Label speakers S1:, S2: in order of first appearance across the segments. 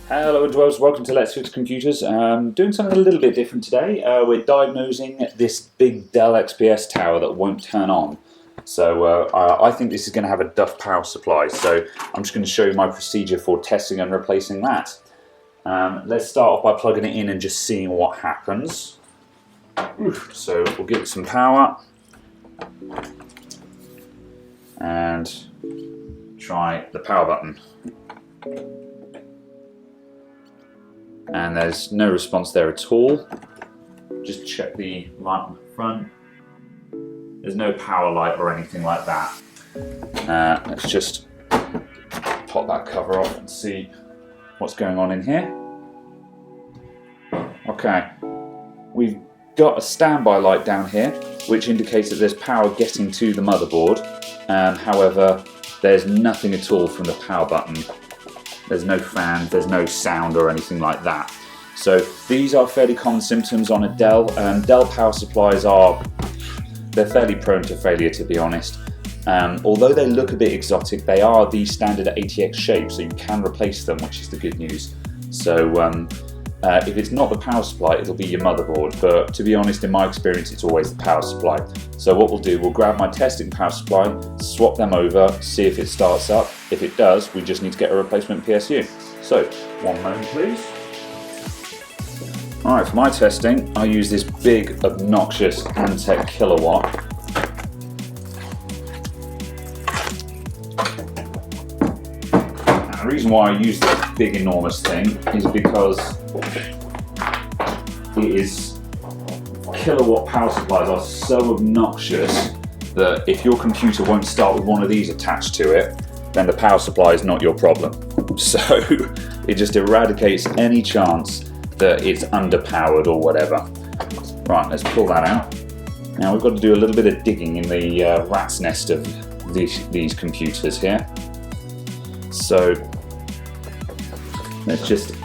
S1: Hello and welcome to Let's Fix Computers. Doing something a little bit different today. We're diagnosing this big Dell XPS tower that won't turn on. So I think this is going to have a duff power supply, so I'm just going to show you my procedure for testing and replacing that. Let's start off by plugging it in and just seeing what happens. So we'll give it some power and try the power button. And there's no response there at all. Just check the light on the front. There's no power light or anything like that. Let's just pop that cover off and see what's going on in here. Okay, we've got a standby light down here, which indicates that there's power getting to the motherboard. However, there's nothing at all from the power button. There's no fan, there's no sound or anything like that. So these are fairly common symptoms on a Dell. Dell power supplies they're fairly prone to failure, to be honest. Although they look a bit exotic, they are the standard ATX shape, so you can replace them, which is the good news. So if it's not the power supply, it'll be your motherboard. But to be honest, in my experience, it's always the power supply. So what we'll do, we'll grab my testing power supply, swap them over, see if it starts up. If it does, we just need to get a replacement PSU. So, one moment please. Alright, for my testing, I use this big, obnoxious Antec kilowatt. And the reason why I use this big, enormous thing is because kilowatt power supplies are so obnoxious that if your computer won't start with one of these attached to it, then the power supply is not your problem. So it just eradicates any chance that it's underpowered or whatever. Right, let's pull that out. Now we've got to do a little bit of digging in the rat's nest of these computers here. So let's just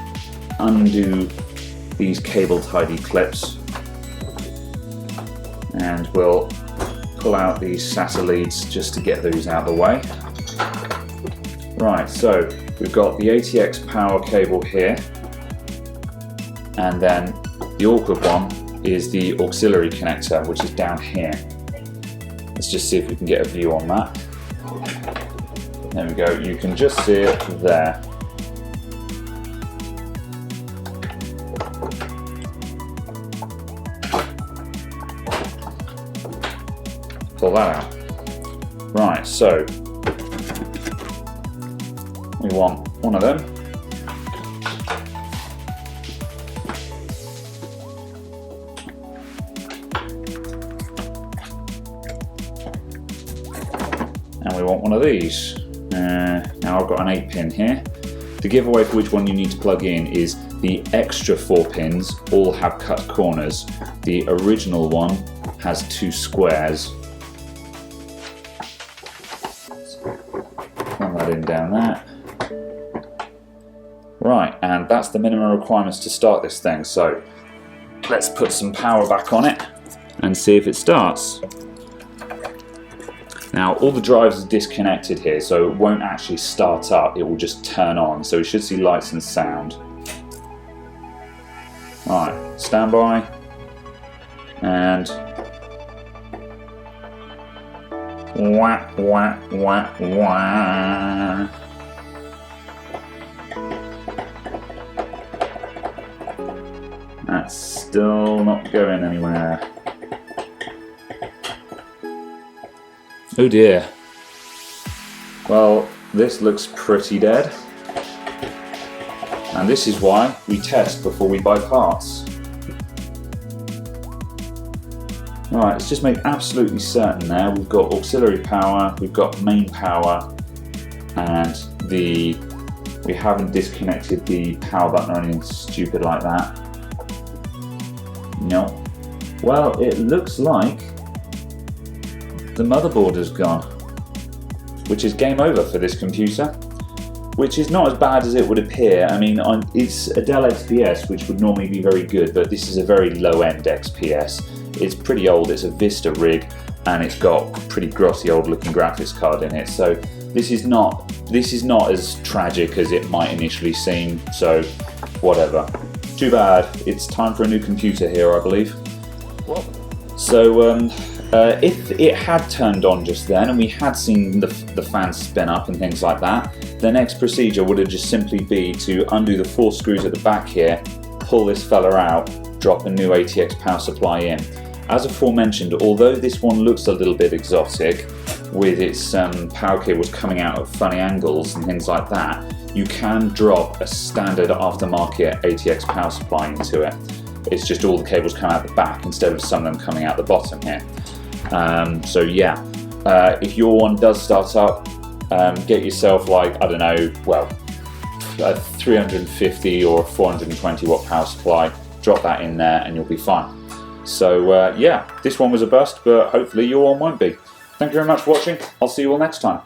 S1: undo these cable tidy clips, and we'll pull out these SATA leads just to get those out of the way. Right, so we've got the ATX power cable here, and then the awkward one is the auxiliary connector, which is down here. Let's just see if we can get a view on that. There we go, you can just see it there. Pull that out. Right, so we want one of them. And we want one of these. Now I've got an 8-pin here. The giveaway for which one you need to plug in is the extra 4 pins all have cut corners. The original one has 2 squares. Plug that in down there. Right, and that's the minimum requirements to start this thing. So let's put some power back on it and see if it starts. Now all the drives are disconnected here, so it won't actually start up, it will just turn on. So we should see lights and sound. Right, standby, and wah, wah, wah, wah. That's still not going anywhere. Oh dear. Well, this looks pretty dead. And this is why we test before we buy parts. Alright, let's just make absolutely certain there. We've got auxiliary power, we've got main power, and we haven't disconnected the power button or anything stupid like that. No. Well, it looks like the motherboard has gone, which is game over for this computer, which is not as bad as it would appear. I mean, it's a Dell XPS, which would normally be very good, but this is a very low-end XPS. It's pretty old, it's a Vista rig, and it's got a pretty grotty old looking graphics card in it, so this is not as tragic as it might initially seem, so whatever. Too bad. It's time for a new computer here, I believe.
S2: Well.
S1: So if it had turned on just then and we had seen the fan spin up and things like that, the next procedure would have just simply be to undo the 4 screws at the back here, pull this fella out, drop a new ATX power supply in. As aforementioned, although this one looks a little bit exotic with its power cables coming out at funny angles and things like that, you can drop a standard aftermarket ATX power supply into it. It's just all the cables come out the back instead of some of them coming out the bottom here. So yeah, if your one does start up, get yourself like, I don't know, well, a 350 or 420 watt power supply, drop that in there and you'll be fine. So yeah, this one was a bust, but hopefully your one won't be. Thank you very much for watching. I'll see you all next time.